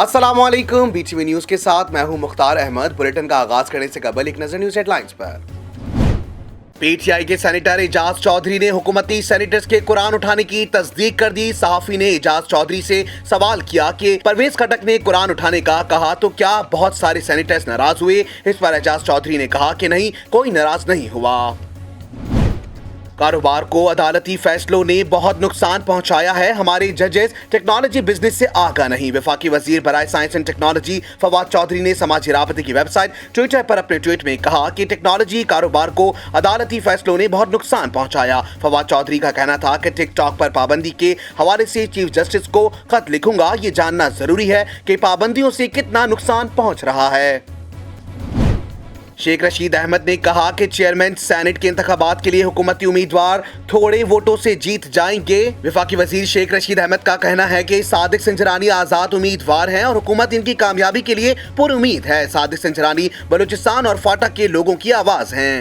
अस्सलाम वालेकुम। BTV news के साथ मैं हूं मुख्तार अहमद। बुलेटिन का आगाज करने से कबल एक नजर न्यूज हेडलाइंस पर। पीटीआई के सेनेटर एजाज चौधरी ने हुकूमती सेनेटर्स के कुरान उठाने की तस्दीक कर दी। सहाफी ने एजाज चौधरी से सवाल किया कि परवेज खटक ने कुरान उठाने का कहा तो क्या बहुत सारे सेनेटर्स नाराज हुए। इस पर एजाज चौधरी ने कहा कि नहीं, कोई नाराज नहीं हुआ। कारोबार को अदालती फैसलों ने बहुत नुकसान पहुंचाया है। हमारे जजेस टेक्नोलॉजी बिजनेस से आगाह नहीं। वफाकी वजीर बराए science and technology Fawad Chaudhry ने समाजी राबते की वेबसाइट ट्विटर पर अपने ट्वीट में कहा कि टेक्नोलॉजी कारोबार को अदालती फैसलों ने बहुत नुकसान पहुंचाया। फवाद चौधरी का कहना था कि टिकटॉक पर पाबंदी के हवाले से चीफ जस्टिस को खत लिखूंगा। ये जानना जरूरी है कि पाबंदियों से कितना नुकसान पहुंच रहा है। शेख रशीद अहमद ने कहा कि चेयरमैन सेनेट के इंतखाबात के लिए हुकूमती उम्मीदवार थोड़े वोटों से जीत जाएंगे। वफाकी वजीर शेख रशीद अहमद का कहना है कि सादिक संजरानी आजाद उम्मीदवार हैं और हुकूमत इनकी कामयाबी के लिए पूरी उम्मीद है। सादिक संजरानी बलूचिस्तान और फाटा के लोगों की आवाज हैं।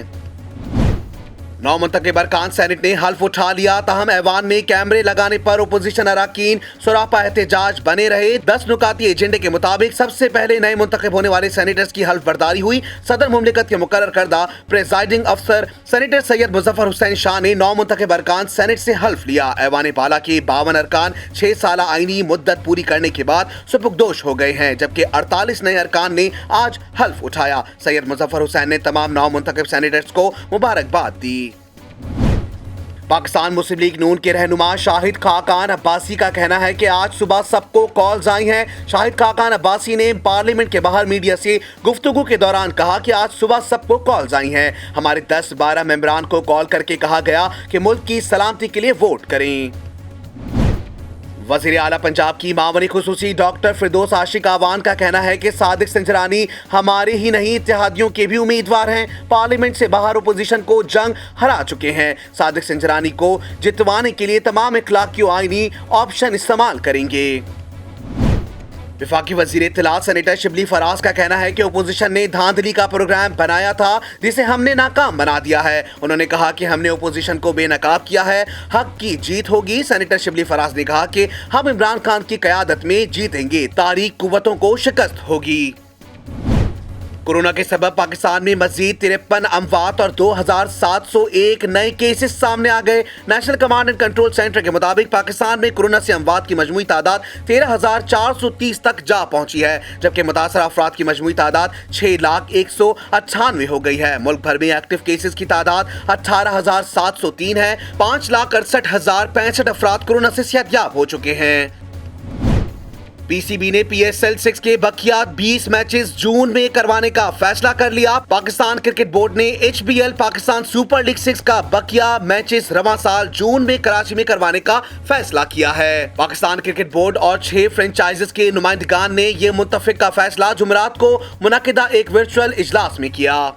नौ मुंतखब अरकान सेनेट ने हल्फ उठा लिया। ताहम ऐवान में कैमरे लगाने पर अपोजिशन अरकान सुरापा एहतजाज बने रहे। 10 नुकाती एजेंडे के मुताबिक सबसे पहले नए मुंतखब होने वाले सेनेटर्स की हल्फ बर्दारी हुई। सदर मुमलिकत के मुकर्रर करदा प्रेसाइडिंग अफसर सेनेटर सैयद मुजफ्फर हुसैन शाह ने 9 मुंतखब अरकान सेनेट से हल्फ लिया। ऐवान बाला के 52 अरकान 6 साल आईनी मुद्दत पूरी करने के बाद सुपुर्दोश हो गए हैं, जबकि 48 नए अरकान ने आज हल्फ उठाया। सैयद मुजफ्फर हुसैन ने तमाम 9 मुंतखब सेनेटर्स को मुबारकबाद दी। पाकिस्तान मुस्लिम लीग नून के रहनुमा शाहिद खाकान अब्बासी का कहना है कि आज सुबह सबको कॉल्स आई हैं। शाहिद खाकान अब्बासी ने पार्लियामेंट के बाहर मीडिया से गुफ्तगू के दौरान कहा कि आज सुबह सबको कॉल्स आई हैं। हमारे 10-12 मेंबरान को कॉल करके कहा गया कि मुल्क की सलामती के लिए वोट करें। वज़ीर आला पंजाब की मामनी खुसूसी डॉक्टर फिरदौस आशिक आवान का कहना है कि सादिक संजरानी हमारे ही नहीं इत्तेहादियों के भी उम्मीदवार हैं। पार्लियामेंट से बाहर अपोजिशन को जंग हरा चुके हैं। सादिक संजरानी को जितवाने के लिए तमाम इखलाकी और आईनी ऑप्शन इस्तेमाल करेंगे। वफाकी वजीर इत्तलात सेनेटर शिबली फराज का कहना है कि अपोजिशन ने धांधली का प्रोग्राम बनाया था जिसे हमने नाकाम बना दिया है। उन्होंने कहा कि हमने अपोजिशन को बेनकाब किया है, हक की जीत होगी। सेनेटर शिबली फराज ने कहा कि हम इमरान खान की क़यादत में जीतेंगे, तारीख कुव्वतों को शिकस्त होगी। कोरोना के सबब पाकिस्तान में मजीद 53 अमवात और 2701 नए केसेस सामने आ गए। National command and control centre के मुताबिक पाकिस्तान में कोरोना से अमवात की मजमूई तादाद 13,430 तक जा पहुंची है, जबकि मुतासर अफराद की मजमूई तादाद 6,198 हो गई है। मुल्क भर में एक्टिव केसेस की तादाद 18,703 है। 5,68,065 अफराद कोरोना से सेहतयाब हो चुके हैं। पीसीबी ने PSL 6 के बकिया 20 मैचेस जून में करवाने का फैसला कर लिया। पाकिस्तान क्रिकेट बोर्ड ने HBL पाकिस्तान सुपर लीग 6 का बकिया मैचेस रवां साल जून में कराची में करवाने का फैसला किया है। पाकिस्तान क्रिकेट बोर्ड और 6 फ्रेंचाइजेस के नुमाइंदगान ने यह मुत्तफिक का फैसला जुमेरात को मुनक्किदा एक वर्चुअल इजलास में किया।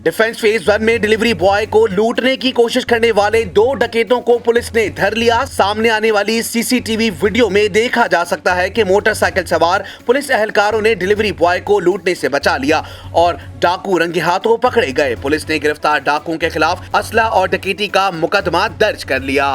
डिफेंस फेज 1 में डिलीवरी बॉय को लूटने की कोशिश करने वाले 2 डकैतों को पुलिस ने धर लिया। सामने आने वाली सीसीटीवी वीडियो में देखा जा सकता है कि मोटरसाइकिल सवार पुलिस एहलकारों ने डिलीवरी बॉय को लूटने से बचा लिया और डाकू रंगे हाथों पकड़े गए। पुलिस ने गिरफ्तार डाकुओं के खिलाफ असला और डकैती का मुकदमा दर्ज कर लिया।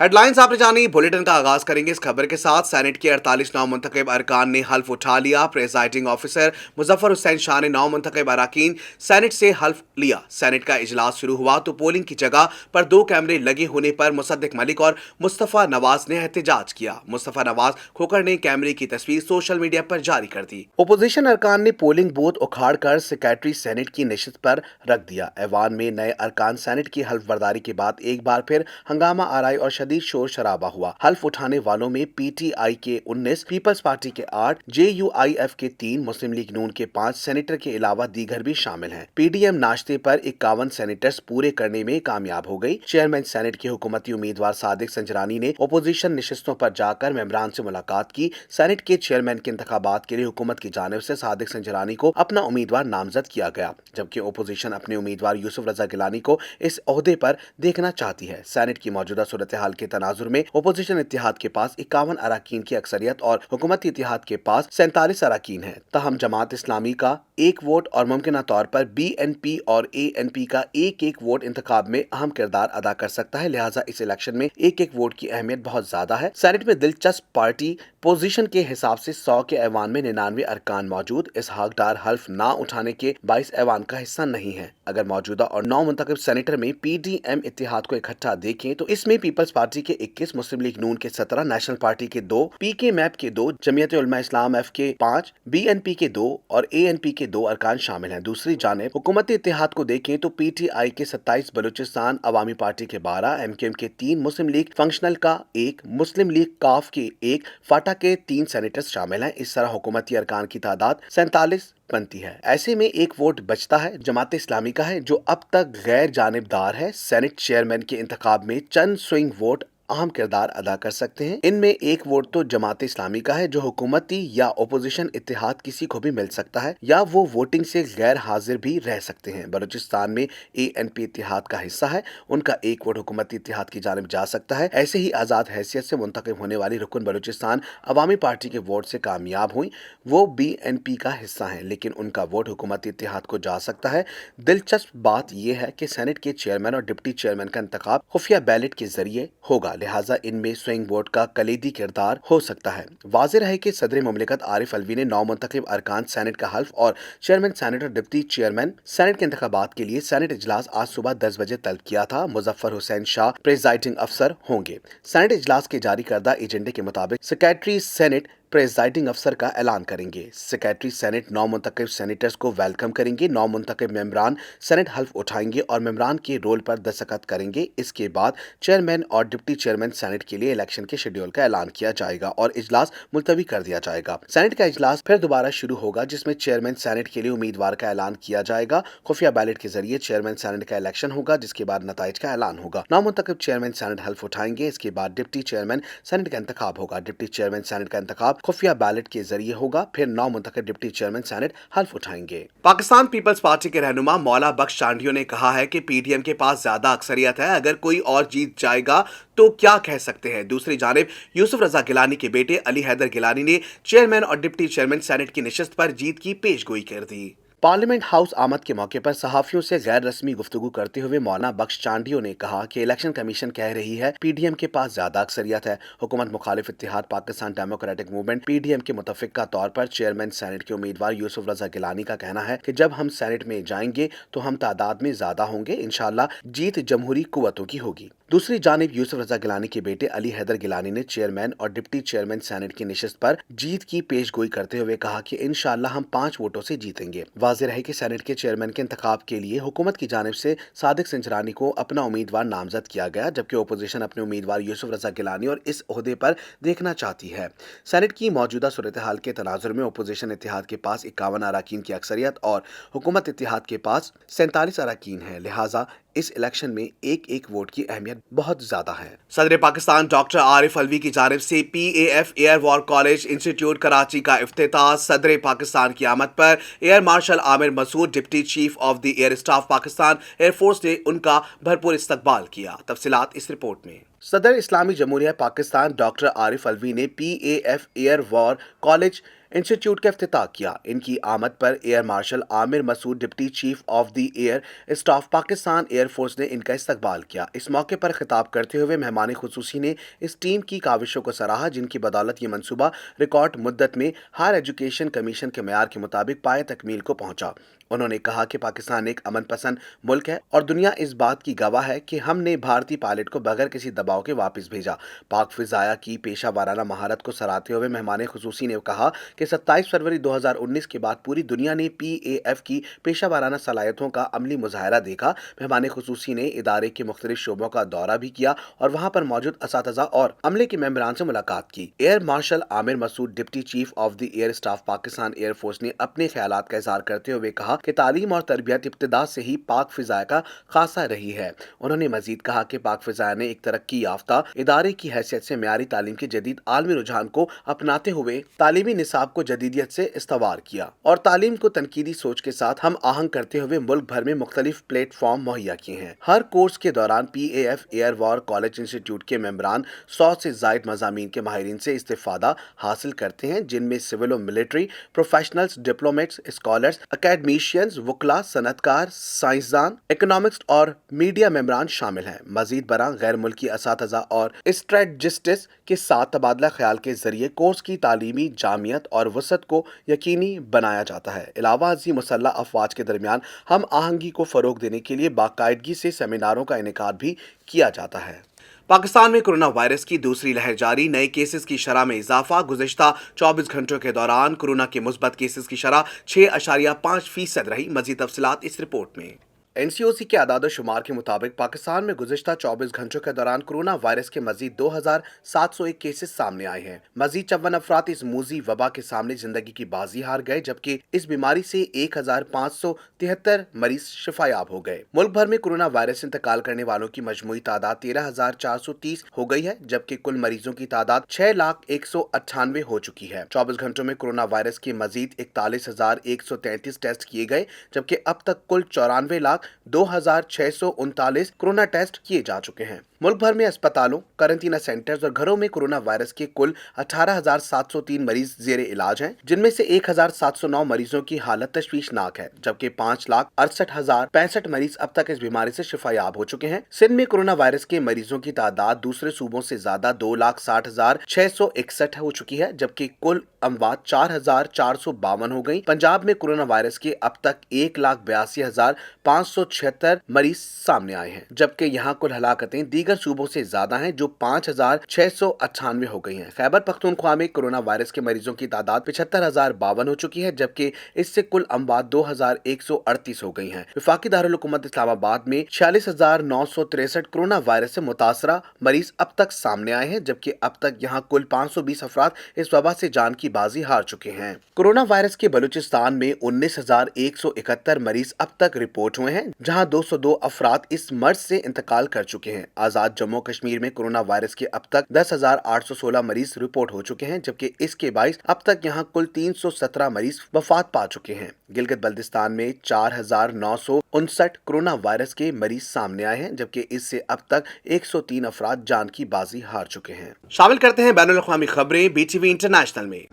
हेडलाइंस आपने जानी। बुलेटिन का आगाज करेंगे इस खबर के साथ। सेनेट के 48 नौ मुंतखब अरकान ने हल्फ उठा लिया। प्रेसाइडिंग ऑफिसर मुजफ्फर हुसैन शाह ने 9 मुंतखब अरकान सेनेट से हल्फ लिया। सेनेट का इजलास शुरू हुआ तो पोलिंग की जगह पर 2 कैमरे लगे होने पर मुसद्दिक मलिक और मुस्तफ़ा नवाज ने एहतजाज किया। मुस्तफ़ा नवाज खोकर ने कैमरे की तस्वीर सोशल मीडिया पर जारी कर दी। अपोजिशन अरकान ने पोलिंग बूथ उखाड़ कर सेक्रेटरी सेनेट की नशिस्त पर रख दिया। ऐवान में नए अरकान सेनेट की हल्फ बर्दारी के बाद एक बार फिर हंगामा आराई और शदीद शोर शराबा हुआ। हल्फ उठाने वालों में PTI के 19, पीपल्स पार्टी के 8, JUIF के 3, मुस्लिम लीग नून के 5 सेनेटर के अलावा दीगर भी शामिल हैं। PDM नाश्ते पर 51 सेनेटर्स पूरे करने में कामयाब हो गई। चेयरमैन सेनेट के हुकूमती उम्मीदवार सादिक संजरानी ने अपोजिशन नशिस्तों पर जाकर मेंबरान से मुलाकात की। सेनेट के चेयरमैन के इंतखाबात के लिए हुकूमत की जानिब से सादिक संजरानी को अपना उम्मीदवार नामजद किया गया, जबकि अपोजिशन अपने उम्मीदवार यूसुफ रजा गिलानी को इस ओहदे पर देखना चाहती है। सेनेट की मौजूदा सूरत हाल के तनाजुर में अपोजिशन इत्तेहाद के पास 51 अराकीन की अक्सरियत और हुकूमती इत्तेहाद के पास 47 अराकीन है। तहम जमात इस्लामी का एक वोट और मुमकिन तौर पर BNP और ANP का एक वोट इंतखाब में अहम किरदार अदा कर सकता है। लिहाजा इस इलेक्शन में एक वोट की अहमियत बहुत ज्यादा है। सेनेट में दिलचस्प पार्टी पोजीशन के हिसाब से 100 के ऐवान में 99 अरकान मौजूद। इसहाक डार हल्फ ना उठाने के 22 ऐवान का हिस्सा नहीं है। अगर मौजूदा और 9 मुंतखब सेनेटर में PDM इत्तेहाद को इकट्ठा देखें तो इसमें पीपल्स पार्टी के 21, मुस्लिम लीग नून के 17, नेशनल पार्टी के 2, PK मैप के 2, जमीयत उलमा इस्लाम F के 5, BNP के 2 और ANP के 2 अरकान शामिल हैं। दूसरी जानिब हुकूमती इत्तेहाद को देखें तो PTI के 27, बलूचिस्तान अवामी पार्टी के 12, MKM के 3, मुस्लिम लीग फंक्शनल का 1, मुस्लिम लीग काफ के 1, फाटा के 3 सेनेटर्स शामिल हैं। इस तरह हुकूमती अरकान की तादाद 47 बनती है। ऐसे में एक वोट बचता है, जमात इस्लामी का है, जो अब तक गैर जानिबदार है। सेनेट चेयरमैन के इंतखाब में चंद स्विंग वोट अहम किरदार अदा कर सकते हैं। इनमें एक वोट तो जमात इस्लामी का है, जो हुकूमती या ओपोजिशन इत्तेहाद किसी को भी मिल सकता है, या वो वोटिंग से गैर हाजिर भी रह सकते हैं। बलूचिस्तान में ANP इत्तेहाद का हिस्सा है, उनका एक वोट हुकूमती इत्तेहाद की जानिब जा सकता है। ऐसे ही आज़ाद हैसियत से मुंतखब होने वाली रुकन बलूचिस्तान अवामी पार्टी के वोट से कामयाब हुई। वो BNP का हिस्सा है, लेकिन उनका वोट हुकूमती इत्तेहाद को जा सकता है। दिलचस्प बात यह है कि सेनेट के चेयरमैन और डिप्टी चेयरमैन का इंतखाब खुफिया बैलेट के जरिए होगा, लिहाजा इनमें स्विंग वोट का कलीदी किरदार हो सकता है। वाज़ेह रहे कि सदर मुमलिकत आरिफ अलवी ने 9 मुंतखब अरकान सेनेट का हल्फ और चेयरमैन सेनेट और डिप्टी चेयरमैन सेनेट के इंतखाबात के लिए सेनेट इजलास आज सुबह 10 बजे तलब किया था। मुजफ्फर हुसैन शाह प्रेजाइडिंग अफसर होंगे। सेनेट इजलास के जारी करदा एजेंडे के मुताबिक सेक्रेटरी सेनेट प्रेजाइडिंग अफसर का ऐलान करेंगे। सेक्रेटरी सेनेट 9 मुंतखब सेनेटर्स को वेलकम करेंगे। 9 मुंतखब मेंबरान सेनेट हल्फ उठाएंगे और मेंबरान के रोल पर दस्तखत करेंगे। इसके बाद चेयरमैन और डिप्टी चेयरमैन सेनेट के लिए इलेक्शन के शेड्यूल का ऐलान किया जाएगा और इजलास मुलतवी कर दिया जाएगा। सेनेट का इजलास फिर दोबारा शुरू होगा, जिसमें चेयरमैन सेनेट के लिए उम्मीदवार का ऐलान किया जाएगा। खुफिया बैलेट के जरिए चेयरमैन सेनेट का इलेक्शन होगा, जिसके बाद नताइज का ऐलान होगा। 9 मुंतखब चेयरमैन सेनेट हल्फ उठाएंगे। इसके बाद डिप्टी चेयरमैन सेनेट का इंतखाब होगा। डिप्टी चेयरमैन सेनेट का इंतखाब खुफिया बैलेट के जरिए होगा। फिर 9 मुंतखब डिप्टी चेयरमैन सेनेट हल्फ उठाएंगे। पाकिस्तान पीपल्स पार्टी के रहनुमा मौला बख्श चांडियो ने कहा है कि PDM के पास ज्यादा अक्सरियत है, अगर कोई और जीत जाएगा तो क्या कह सकते हैं। दूसरी जानिब यूसुफ रजा गिलानी के बेटे अली हैदर गिलानी ने चेयरमैन और डिप्टी चेयरमैन सेनेट की नशिस्त पर जीत की पेशगोई कर दी। पार्लियामेंट हाउस आमद के मौके पर सहाफियों से गैर रस्मी गुफ्तगू करते हुए मौलाना बख्श चांडियो ने कहा कि इलेक्शन कमीशन कह रही है PDM के पास ज्यादा अक्सरियत है। हुकूमत मुखालिफ इत्तेहाद पाकिस्तान डेमोक्रेटिक मूवमेंट PDM के मुतफिका तौर पर चेयरमैन सेनेट के उम्मीदवार यूसुफ रजा गिलानी का कहना है कि जब हम सेनेट में जाएंगे तो हम तादाद में ज्यादा होंगे। इंशाअल्लाह जीत जमहूरी कुव्वतों की होगी। दूसरी जानिब यूसुफ रजा गिलानी के बेटे अली हैदर गिलानी ने चेयरमैन और डिप्टी चेयरमैन सेनेट की नशिस्त पर जीत की पेशगोई करते हुए कहा कि इंशाअल्लाह हम 5 वोटों से जीतेंगे। वाज़ेह रहे कि सेनेट के चेयरमैन के इंतखाब के लिए हुकूमत की जानिब से सादिक सिंजरानी को अपना उम्मीदवार नामजद किया गया, जबकि ओपोजिशन अपने उम्मीदवार यूसुफ रजा गिलानी और इस ओहदे पर देखना चाहती है। सेनेट की मौजूदा सूरत हाल के तनाजुर में ओपोजिशन इत्तेहाद के पास 51 अराकीन की अक्सरियत और हुकूमत इत्तेहाद के पास 47 अराकीन है, लिहाजा इस इलेक्शन में एक वोट की अहमियत बहुत ज्यादा है। सदर पाकिस्तान डॉक्टर आरिफ अलवी की जानिब से PAF air war college institute Karachi का इफ्तिताह। सदर पाकिस्तान की आमद पर air marshal Aamir Masood, deputy chief of the air staff Pakistan air force ने उनका भरपूर इस्तकबाल किया। तफसीलात इस रिपोर्ट में। सदर इस्लामी जमहूरिया पाकिस्तान डॉक्टर आरिफ अलवी ने PAF air war college institute का इफ्तिताह किया। इनकी आमद पर air marshal Aamir Masood, deputy chief of the air staff Pakistan air force ने इनका इस्तकबाल किया। इस मौके पर खिताब करते हुए मेहमान खुसूसी ने इस टीम की काविशों को सराहा, जिनकी बदौलत ये मनसूबा रिकॉर्ड मुद्दत में हायर एजुकेशन कमीशन के मेयार के मुताबिक पाए तकमील को पहुंचा। उन्होंने कहा कि पाकिस्तान एक अमन पसंद मुल्क है और दुनिया इस बात की गवाह है कि हमने भारतीय पायलट को बगैर किसी दबाव के वापस भेजा। पाक फिजाया की पेशा वाराना महारत को सराहते हुए मेहमान खुसूसी ने कहा कि 27 फरवरी 2019 के बाद पूरी दुनिया ने PAF की पेशा वाराना सलाहियतों का अमली मुजाहरा देखा। मेहमान खुसूसी ने इदारे के मुख्तलिफ शोबों का दौरा भी किया और वहाँ पर मौजूद असातिज़ा और अमले के मेंबरान से मुलाकात की। Air marshal Aamir Masood, deputy chief of the air staff Pakistan air force ने अपने ख्यालात का इजहार करते हुए कहा कि तालीम और तरबियत इब्तिदा से ही पाक फिजा का खासा रही है। उन्होंने मजीद कहा कि पाक फिजा ने एक तरक्की याफ्ता इदारे की हैसियत से म्यारी तालीम के जदीद आलमी रुझान को अपनाते हुए तालीमी निसाब को जदीदियत से इस्तवार किया और तालीम को तनकीदी सोच के साथ हम आहंग करते हुए मुल्क भर में मुख्तलिफ प्लेटफॉर्म मुहैया किए हैं। हर कोर्स के दौरान PAF air war college institute के मेंबरान 100 से जायद मज़ामीन के माहिरीन से इस्तिफादा हासिल करते हैं, जिनमें सिविल और military, professionals, diplomats, scholars, academicians, वकला, सनतकार, साइंसदान, इकोनॉमिक्स और मीडिया मेंबरान शामिल हैं। मजीद बरा गैर मुल्की असातिज़ा और स्ट्रेटजिस्ट्स के साथ तबादला ख्याल के जरिए कोर्स की तालीमी जामियत और वसत को यकीनी बनाया जाता है। अलावा अज़ी मुसल्लह अफवाज के दरमियान हम आहंगी को फ़रोग देने के लिए बाकायदगी से सेमिनारों का इनेकाद भी किया जाता है। पाकिस्तान में कोरोना वायरस की दूसरी लहर जारी, नए केसेस की शरह में इजाफा। गुज़िश्ता 24 घंटों के दौरान कोरोना के मुस्बत केसेस की शरह 6.5% रही। मज़ीद तफसीलात इस रिपोर्ट में। NCOC के आदाद शुमार के मुताबिक पाकिस्तान में गुज़िश्ता 24 घंटों के दौरान कोरोना वायरस के मजीद 2701 केसेस सामने आए हैं। मजीद 54 अफराद इस मूजी वबा के सामने जिंदगी की बाजी हार गए, जबकि इस बीमारी से 1573 मरीज शिफायाब हो गए। मुल्क भर में कोरोना वायरस से इंतकाल करने वालों की मजमूई तादाद 13,430 हो गई है, जबकि कुल मरीजों की तादाद 6,198 हो चुकी है। 24 घंटों में कोरोना वायरस के मजीद 41,133 टेस्ट किए गए, जबकि अब तक कुल 94,02,639 कोरोना टेस्ट किए जा चुके हैं। मुल्क भर में अस्पतालों, क्वारंटीना सेंटर्स और घरों में कोरोना वायरस के कुल 18,703 मरीज जेर इलाज हैं, जिनमें से 1,709 मरीजों की हालत तशवीशनाक है, जबकि 5,68,065 मरीज अब तक इस बीमारी से शिफायाब हो चुके हैं। सिंध में कोरोना वायरस के मरीजों की तादाद दूसरे सूबों से ज्यादा 2,60,661 हो चुकी है, जबकि कुल अमवात 4,452 हो गई। पंजाब में कोरोना वायरस के अब तक 1,82,576 मरीज सामने आए हैं, जबकि यहाँ कुल हलाकतें दीगर सूबों से ज्यादा हैं, जो 5,698 हो गई हैं। खैबर पख्तूनख्वा में कोरोना वायरस के मरीजों की तादाद 75,052 हो चुकी है, जबकि इससे कुल अमवात 2,138 हो गई हैं। वफाकी दारुल हुकूमत इस्लामाबाद में 46,963 कोरोना वायरस से मुतासरा मरीज अब तक सामने आए हैं, जबकि अब तक यहाँ कुल 520 अफराद इस वबा से जान की बाजी हार चुके हैं। कोरोना वायरस के बलूचिस्तान में 19,171 मरीज अब तक रिपोर्ट हुए हैं, जहाँ 202 अफराद इस मर्ज से इंतकाल कर चुके हैं। आजाद जम्मू कश्मीर में कोरोना वायरस के अब तक 10,816 मरीज रिपोर्ट हो चुके हैं, जबकि इसके बाईस अब तक यहाँ कुल 317 मरीज वफात पा चुके हैं। गिलगित बल्तिस्तान में 4,959 कोरोना वायरस के मरीज सामने आए हैं, जबकि इससे अब तक 103 अफराद जान की बाजी हार चुके हैं। शामिल करते हैं बैनुल अक़वामी खबरें BTV इंटरनेशनल में।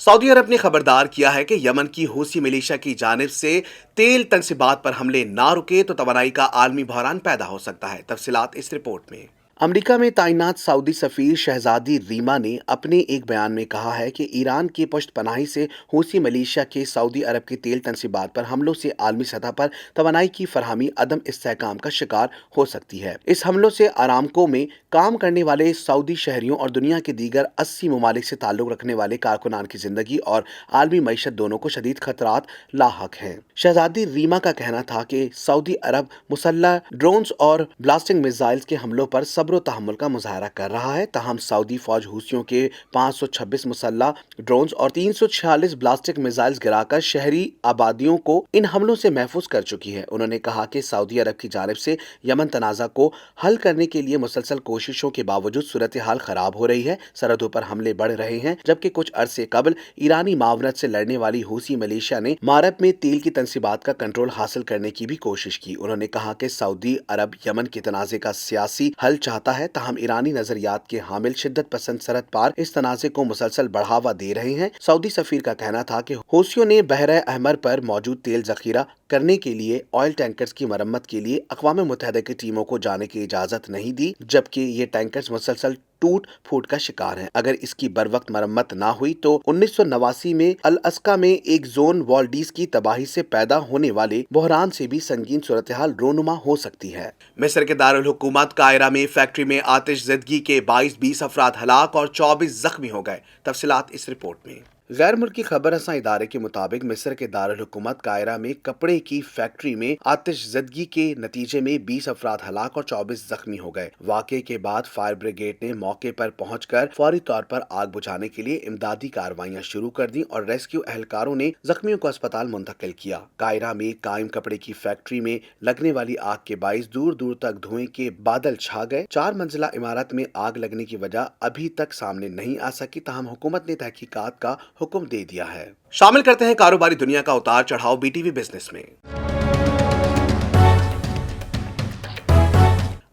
सऊदी अरब ने खबरदार किया है कि यमन की हूसी मिलिशिया की जानिब से तेल तनसीबात पर हमले ना रुके तो तवानाई का आलमी बहरान पैदा हो सकता है। तफसीलात इस रिपोर्ट में। अमेरिका में तैनात सऊदी सफीर शहजादी रीमा ने अपने एक बयान में कहा है कि ईरान की पुष्ट पनाही से हूसी मलेशिया के सऊदी अरब की तेल तनसीबात पर हमलों से आलमी सतह पर तवानाई की फरहमी अदम इस्तेहकाम का शिकार हो सकती है। इस हमलों से आरामको में काम करने वाले सऊदी शहरियों और दुनिया के दीगर 80 ममालिक से ताल्लुक रखने वाले कारकुनान की जिंदगी और आलमी मईशत दोनों को शदीद खतरात लाहक हैं। शहजादी रीमा का कहना था कि सऊदी अरब मुसल्लह ड्रोन्स और ब्लास्टिंग मिसाइल्स के हमलों पर तहम्मुल का मुजाहरा कर रहा है। ताहम सऊदी फौज हूसियों के 526 मुसल्लह ड्रोन्स और 346 ब्लास्टिक मिसाइल्स गिराकर शहरी आबादियों को इन हमलों से महफूज कर चुकी है। उन्होंने कहा कि सऊदी अरब की जानिब से यमन तनाज़ा को हल करने के लिए मुसलसल कोशिशों के बावजूद सूरत हाल खराब हो रही है। सरहदों पर हमले बढ़ रहे हैं, जबकि कुछ अरसे कबल ईरानी मावनत से लड़ने वाली हूसी मलेशिया ने मारब में तेल की तनसीबात का कंट्रोल हासिल करने की भी कोशिश की। उन्होंने कहा कि सऊदी अरब यमन के तनाज़े का सियासी हल चाहता है, ताहम ईरानी नजरियात के हामिल शिद्दत पसंद सरहद पार इस तनाज़े को मुसलसल बढ़ावा दे रहे हैं। सऊदी सफीर का कहना था कि हूसियों ने बहर अहमर पर मौजूद तेल जखीरा करने के लिए ऑयल टैंकर्स की मरम्मत के लिए अक़वाम मुत्तहिदा की टीमों को जाने की इजाजत नहीं दी, जबकि ये टैंकर्स मुसलसल टूट फूट का शिकार हैं। अगर इसकी बरवक्त मरम्मत ना हुई तो 1989 में अल अस्का में एक जोन वॉल्डीज की तबाही से पैदा होने वाले बहरान से भी संगीन सूरत हाल रोनुमा हो सकती है। मिस्र के दारुल हुकूमत कायरा में फैक्ट्री में आतिश ज़दगी के 22 अफराद हलाक और 24 जख्मी हो गए। तफसीलात इस रिपोर्ट में। गैर मुल्की खबर रसां इदारे के मुताबिक मिस्र के दारुल हुकूमत कायरा में कपड़े की फैक्ट्री में आतिशज़दगी के नतीजे में 20 अफराद हलाक और 24 जख्मी हो गए। वाक़े के बाद फायर ब्रिगेड ने मौके पर पहुंचकर फौरी तौर पर आग बुझाने के लिए इमदादी कार्रवाइयां शुरू कर दी और रेस्क्यू एहलकारों ने जख्मियों को अस्पताल मुंतकिल किया। कायरा में कायम कपड़े की फैक्ट्री में लगने वाली आग के बाइस दूर दूर तक धुएं के बादल छा गए। 4 मंजिला इमारत में आग लगने की वजह अभी तक सामने नहीं आ सकी, ताहम हुकूमत ने तहकीकात का हुक्म दे दिया है। शामिल करते हैं कारोबारी दुनिया का उतार चढ़ाव बीटीवी बिजनेस में।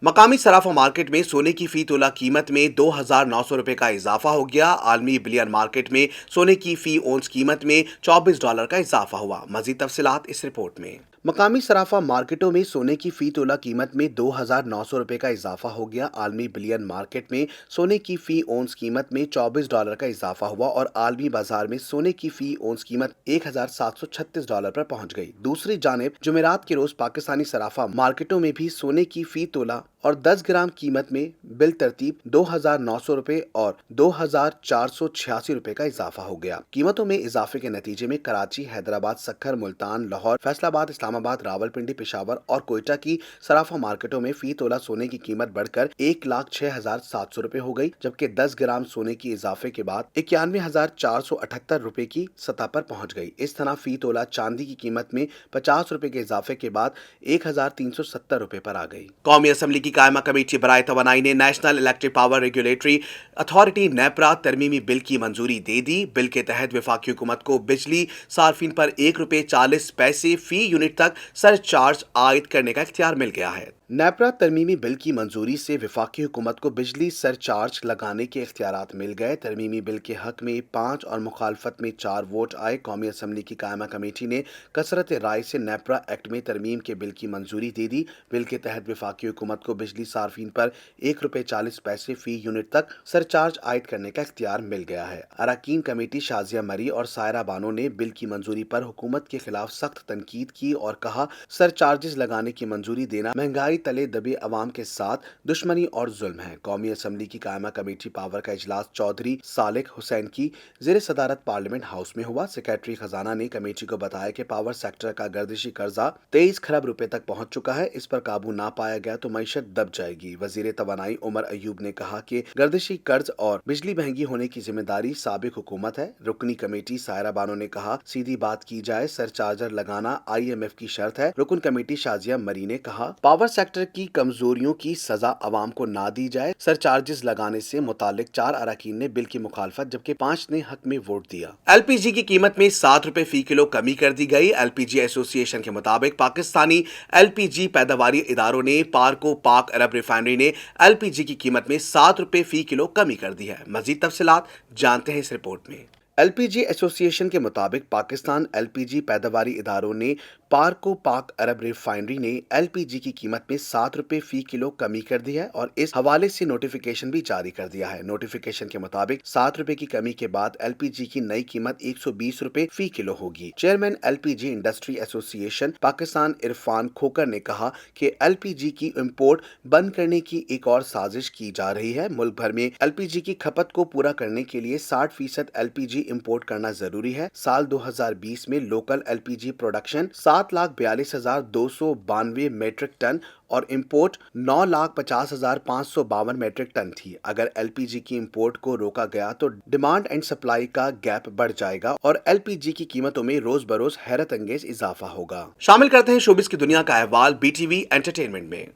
मकामी सराफा मार्केट में सोने की फी तोला कीमत में 2,900 रुपए का इजाफा हो गया। आलमी बुलियन मार्केट में सोने की फी ओंस कीमत में $24 का इजाफा हुआ। मजीद तफसीलात इस रिपोर्ट में। मकामी सराफा मार्केटों में सोने की फी तोला कीमत में 2,900 रुपए का इजाफा हो गया। आलमी बुलियन मार्केट में सोने की फी ओंस कीमत में $24 का इजाफा हुआ और आलमी बाजार में सोने की फी ओंस कीमत $1,736 पर पहुंच गई। दूसरी जानिब जुमेरात के रोज पाकिस्तानी सराफा मार्केटों में भी सोने की फी तोला और 10 ग्राम कीमत में बिल तरतीब 2,900 रुपए और 2,486 रुपए का इजाफा हो गया। कीमतों में इजाफे के नतीजे में कराची, हैदराबाद, सक्खर, मुल्तान, लाहौर, फैसलाबाद, इस्लामाबाद, रावलपिंडी, पेशावर और कोयटा की सराफा मार्केटों में फी तोला सोने की कीमत बढ़कर 1,06,700 रुपए हो गई, जबकि 10 ग्राम सोने की इजाफे के बाद 91,478 रुपए की सतह पर पहुंच गई। इस तरह फी तोला चांदी की कीमत में 50 रुपए के इजाफे के बाद 1,370 रुपए पर आ गई। कौमी असम्बली की कायमा कमेटी बराए तवानाई ने national electric power regulatory authority NEPRA तरमीमी बिल की मंजूरी दे दी। बिल के तहत वफाकी हुकूमत को बिजली सार्फिन पर ₹1.40 फी यूनिट तक सरचार्ज आयद करने का इख्तियार मिल गया है। नेपरा तरमीमी बिल की मंजूरी से वफाकी हुकूमत को बिजली सरचार्ज लगाने के इख्तियारात मिल गए। तरमीमी बिल के हक में 5 और मुखालफत में 4 वोट आए। कौमी असम्बली की कायमा कमेटी ने कसरत राय से नेपरा एक्ट में तरमीम के बिल की मंजूरी दे दी। बिल के तहत वफाकी हुकूमत को बिजली सार्फिन पर ₹1.40 फी यूनिट तक सरचार्ज आयद करने का इख्तियार मिल गया है। अरकान कमेटी शाजिया मरी और सायरा बानो ने बिल की मंजूरी पर हुकूमत के खिलाफ सख्त तनकीद की और कहा, सरचार्जेस लगाने की मंजूरी देना महंगाई तले दबे अवाम के साथ दुश्मनी और जुल्म है। कौमी असम्बली की कायमा कमेटी पावर का इजलास चौधरी सालिक हुसैन की ज़ेर सदारत पार्लियामेंट हाउस में हुआ। सेक्रेटरी खजाना ने कमेटी को बताया कि पावर सेक्टर का गर्दिशी कर्जा 23 खरब रुपए तक पहुंच चुका है। इस पर काबू ना पाया गया तो मईशत दब जाएगी। वजीर तवानाई उमर अयूब ने कहा कि गर्दिशी कर्ज और बिजली महंगी होने की जिम्मेदारी साबिक हुकूमत है। रुकनी कमेटी सायरा बानो ने कहा, सीधी बात की जाए, सरचार्जर लगाना IMF की शर्त है। रुकन कमेटी शाजिया मरी ने कहा, पावर सेक्टर की कमजोरियों की सजा अवाम को ना दी जाए। सरचार्जेस लगाने से मुतालिक 4 अरकान ने बिल की मुखालफत जबकि 5 ने हक में वोट दिया। LPG की कीमत में 7 रुपए फी किलो कमी कर दी गई। LPG एसोसिएशन के मुताबिक पाकिस्तानी LPG पैदावारी इदारों ने पार्को पाक अरब रिफाइनरी ने LPG की कीमत में 7 रुपए फी किलो कमी कर दी है। मजीद तफसीलात जानते हैं इस रिपोर्ट में। LPG एसोसिएशन के मुताबिक पाकिस्तान LPG पैदावारी इदारों ने पार्को पाक अरब रिफाइनरी ने LPG की कीमत में 7 रुपए फी किलो कमी कर दी है और इस हवाले से नोटिफिकेशन भी जारी कर दिया है। नोटिफिकेशन के मुताबिक 7 रुपए की कमी के बाद LPG की नई कीमत 120 रुपए फी किलो होगी। Chairman LPG industry association Pakistan Irfan Khokhar ने कहा कि LPG की इंपोर्ट बंद करने की एक और साजिश की जा रही है। मुल्क भर में LPG की खपत को पूरा करने के लिए 60% LPG इंपोर्ट करना जरूरी है। साल 2020 में local LPG production 7,42,292 metric ton और इंपोर्ट 9,50,552 मीट्रिक टन थी। अगर LPG की इंपोर्ट को रोका गया तो डिमांड एंड सप्लाई का गैप बढ़ जाएगा और LPG की कीमतों में रोज बरोज हैरत अंगेज इजाफा होगा। शामिल करते हैं शोबिस की दुनिया का अहवाल BTV एंटरटेनमेंट में।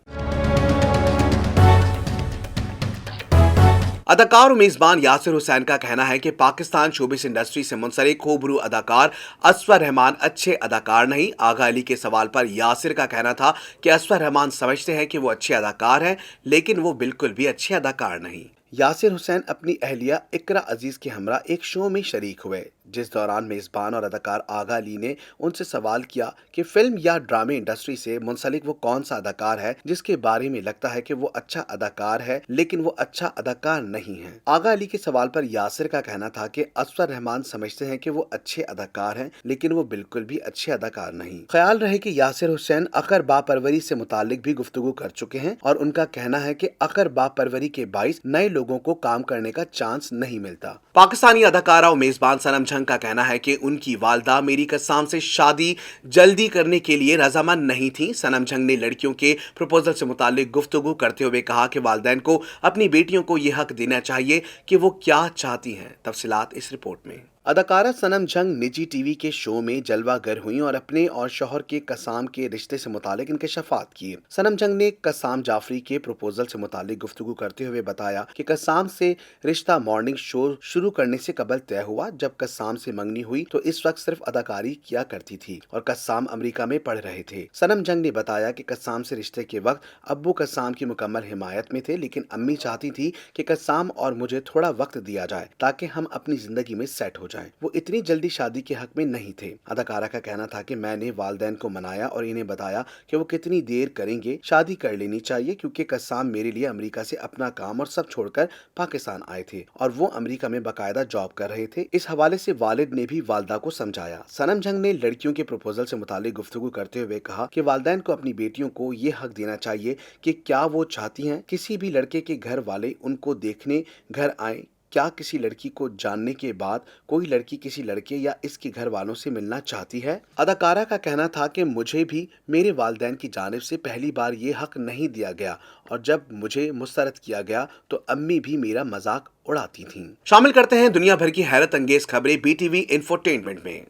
अदाकार और मेजबान यासिर हुसैन का कहना है कि पाकिस्तान शोबिस इंडस्ट्री से मुंसलिक खूबरू अदाकार असफर रहमान अच्छे अदाकार नहीं। आगा अली के सवाल पर यासिर का कहना था कि असफर रहमान समझते हैं कि वो अच्छे अदाकार हैं, लेकिन वो बिल्कुल भी अच्छे अदाकार नहीं। यासिर हुसैन अपनी अहलिया इकरा अजीज के हमरा एक शो में शरीक हुए, जिस दौरान मेजबान और अदाकार आगा अली ने उनसे सवाल किया कि फिल्म या ड्रामे इंडस्ट्री से मुंसलिक वो कौन सा अदाकार है जिसके बारे में लगता है कि वो अच्छा अदाकार है लेकिन वो अच्छा अदाकार नहीं है। आगा अली के सवाल पर यासिर का कहना था कि असफर रहमान समझते हैं कि वो अच्छे अदाकार हैं लेकिन वो बिल्कुल भी अच्छे अदाकार नहीं। ख्याल रहे कि यासिर हुसैन अकर बापरवरी से मुतालिक भी गुफ्तगू कर चुके हैं और उनका कहना है कि अकर बापरवरी के बाइस नए लोगों को काम करने का चांस नहीं मिलता। पाकिस्तानी अदाकारा और मेजबान सनम जंग का कहना है कि उनकी वालदा मेरी कसाम से शादी जल्दी करने के लिए रजामंद नहीं थी। सनम जंग ने लड़कियों के प्रपोजल से मुतालिक गुफ्तगू करते हुए कहा कि वालिदैन को अपनी बेटियों को यह हक देना चाहिए कि वो क्या चाहती हैं। तफसीलात इस रिपोर्ट में। अदाकारा सनम जंग निजी टीवी के शो में जलवागर हुई और अपने और शौहर के कसाम के रिश्ते से मुतालिक इंकशाफात किए। सनम जंग ने कसाम जाफरी के प्रपोजल से मुतालिक गुफ्तगू करते हुए बताया कि कसाम से रिश्ता मॉर्निंग शो शुरू करने से कबल तय हुआ। जब कसाम से मंगनी हुई तो इस वक्त सिर्फ अदाकारी किया करती थी और कसाम अमेरिका में पढ़ रहे थे। सनम जंग ने बताया कि कसाम से रिश्ते के वक्त अब्बू कसाम की मुकम्मल हिमायत में थे, लेकिन अम्मी चाहती थी कि कसाम और मुझे थोड़ा वक्त दिया जाए ताकि हम अपनी जिंदगी में सेट हो जाएं। वो इतनी जल्दी शादी के हक में नहीं थे। अदाकारा का कहना था कि मैंने वालिदैन को मनाया और इन्हें बताया कि वो कितनी देर करेंगे, शादी कर लेनी चाहिए, क्योंकि कसाम मेरे लिए अमेरिका से अपना काम और सब छोड़कर पाकिस्तान आए थे और वो अमेरिका में बाकायदा जॉब कर रहे थे। इस हवाले से वालिद ने भी वालदा को समझाया। सनम जंग ने लड़कियों के प्रपोजल से मुतालिक गुफ्तगू करते हुए कहा कि वालिदैन को अपनी बेटियों को ये हक देना चाहिए कि क्या वो चाहती हैं किसी भी लड़के के घर वाले उनको देखने घर आए। क्या किसी लड़की को जानने के बाद कोई लड़की किसी लड़के या इसके घर वालों से मिलना चाहती है? अदाकारा का कहना था कि मुझे भी मेरे वालिदैन की जानिब से पहली बार ये हक नहीं दिया गया और जब मुझे मुस्तरद किया गया तो अम्मी भी मेरा मजाक उड़ाती थीं। शामिल करते हैं दुनिया भर की हैरत अंगेज खबरें BTV इंफोटेनमेंट में।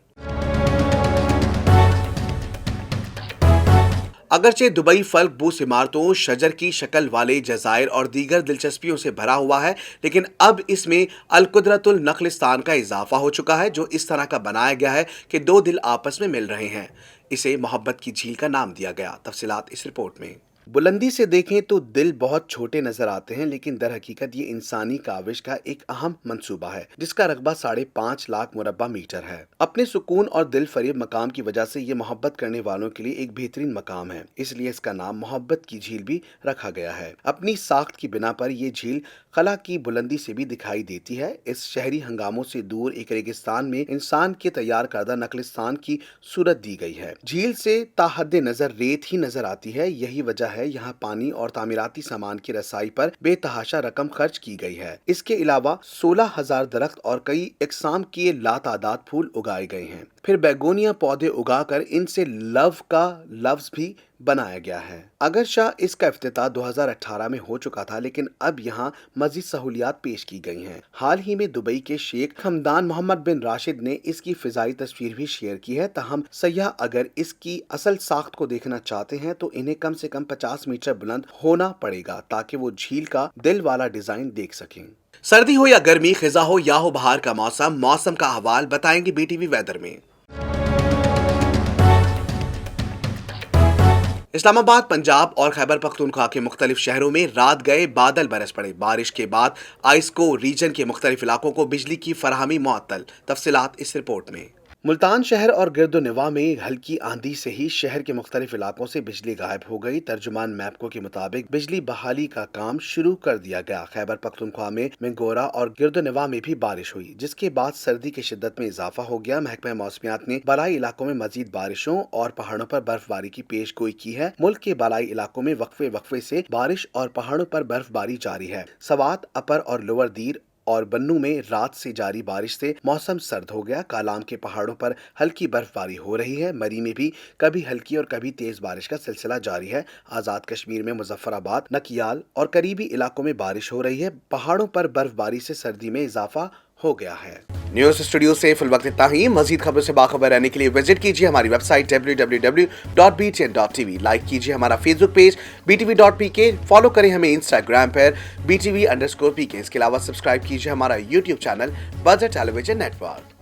अगरचे दुबई फल्क बूस इमारतों, शजर की शक्ल वाले जजायर और दीगर दिलचस्पियों से भरा हुआ है, लेकिन अब इसमें अल-कुदरतुल नखलिस्तान का इजाफा हो चुका है, जो इस तरह का बनाया गया है कि दो दिल आपस में मिल रहे हैं। इसे मोहब्बत की झील का नाम दिया गया। तफसीलात इस रिपोर्ट में। बुलंदी से देखें तो दिल बहुत छोटे नजर आते हैं, लेकिन दर हकीकत ये इंसानी काविश का एक अहम मंसूबा है जिसका रकबा 5.5 लाख मुरब्बा मीटर है। अपने सुकून और दिल फरेब मकाम की वजह से ये मोहब्बत करने वालों के लिए एक बेहतरीन मकाम है, इसलिए इसका नाम मोहब्बत की झील भी रखा गया है। अपनी साख्त की बिना पर ये झील खला की बुलंदी से भी दिखाई देती है। इस शहरी हंगामों से दूर एक रेगिस्तान में इंसान के तैयार करदा नखलिस्तान की सूरत दी गई है। झील से ताहद्दे नजर रेत ही नजर आती है। यही वजह है यहाँ पानी और तामीराती सामान की रसाई पर बेतहाशा रकम खर्च की गई है। इसके अलावा 16,000 दरख्त और कई इकसाम के लातादाद फूल उगाए गए हैं। फिर बेगोनिया पौधे उगाकर इनसे लव का लफ्ज भी बनाया गया है। अगरचा इसका इफ्तिताह 2018 में हो चुका था, लेकिन अब यहाँ मजीद सहूलियात पेश की गई हैं। हाल ही में दुबई के शेख हमदान मोहम्मद बिन राशिद ने इसकी फिजाई तस्वीर भी शेयर की है। तहम सयाह अगर इसकी असल साख्त को देखना चाहते हैं तो इन्हें कम से कम 50 मीटर बुलंद होना पड़ेगा ताकि वो झील का दिल वाला डिजाइन देख सकें। सर्दी हो या गर्मी, खिजा हो या हो बहार का मौसम का अहवाल बताएंगे BTV वेदर में। इस्लामाबाद, पंजाब और खैबर पख्तूनख्वा के मुख्तलिफ शहरों में रात गए बादल बरस पड़े। बारिश के बाद आइस्को रीजन के मुख्तलिफ इलाकों को बिजली की फराहमी मुअत्तल। तफसीलात इस रिपोर्ट में। मुल्तान शहर और गिरदोनिवा में हल्की आंधी से ही शहर के मुख्तलिफ इलाकों से बिजली गायब हो गई। तर्जुमान मैपको के मुताबिक बिजली बहाली का काम शुरू कर दिया गया। खैबर पख्तूनख्वा में मिंगोरा और गिरदोनिवा में भी बारिश हुई, जिसके बाद सर्दी की शिद्दत में इजाफा हो गया। महकमा मौसमियात ने बलाई इलाकों में मजीद बारिशों और पहाड़ों पर बर्फबारी की पेश गोई की है। मुल्क के बलाई इलाकों में वक्फे से बारिश और पहाड़ों पर बर्फबारी जारी है। सवात, अपर और लोअर दीर और बन्नू में रात से जारी बारिश से मौसम सर्द हो गया। कालाम के पहाड़ों पर हल्की बर्फबारी हो रही है। मरी में भी कभी हल्की और कभी तेज बारिश का सिलसिला जारी है। आजाद कश्मीर में मुजफ्फराबाद, नकियाल और करीबी इलाकों में बारिश हो रही है। पहाड़ों पर बर्फबारी से सर्दी में इजाफा हो गया है। न्यूज़ स्टूडियो से फिल वक्त इतना ही। मजीद खबरों से बाखबर रहने के लिए विजिट कीजिए हमारी वेबसाइट www.btn.tv। लाइक कीजिए हमारा फेसबुक पेज btv.pk। फॉलो करें हमें इंस्टाग्राम पर btv_pk। इसके अलावा सब्सक्राइब कीजिए हमारा YouTube channel budget television network.